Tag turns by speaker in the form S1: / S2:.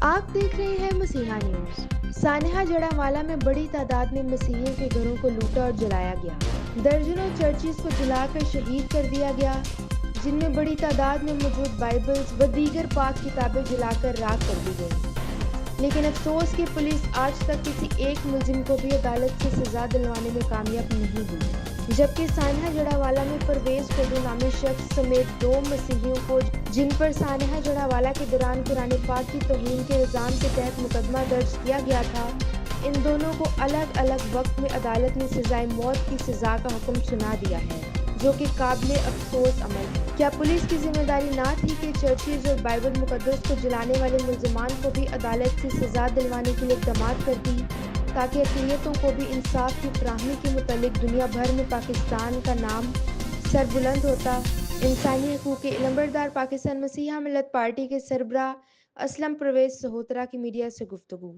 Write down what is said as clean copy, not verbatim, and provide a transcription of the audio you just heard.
S1: آپ دیکھ رہے ہیں مسیحا نیوز۔ سانحہ جڑاوالا میں بڑی تعداد میں مسیحیوں کے گھروں کو لوٹا اور جلایا گیا۔ درجنوں چرچز کو جلا کر شہید کر دیا گیا، جن میں بڑی تعداد میں موجود بائبلز و دیگر پاک کتابیں جلا کر راکھ کر دی گئیں۔ لیکن افسوس کہ پولیس آج تک کسی ایک ملزم کو بھی عدالت سے سزا دلوانے میں کامیاب نہیں ہوئی، جبکہ سانحہ جڑاوالا میں پرویز کوڈو نامی شخص سمیت 2 مسیحیوں کو، جن پر سانحہ جڑاوالا کے دوران قرآن پاک کی توہین کے الزام کے تحت مقدمہ درج کیا گیا تھا، ان دونوں کو الگ الگ وقت میں عدالت نے سزائے موت کی سزا کا حکم سنا دیا ہے، جو کہ قابل افسوس عمل ہے۔ کیا پولیس کی ذمہ داری نہ تھی کہ چرچز اور بائبل مقدس کو جلانے والے ملزمان کو بھی عدالت سے سزا دلوانے کے لیے اقدامات کرتی، تاکہ اقلیتوں کو بھی انصاف کی فراہمی کے متعلق دنیا بھر میں پاکستان کا نام سربلند ہوتا؟ انسانی حقوق کے علمبردار پاکستان مسیحا ملت پارٹی کے سربراہ اسلم پرویز سہوترا کی میڈیا سے گفتگو۔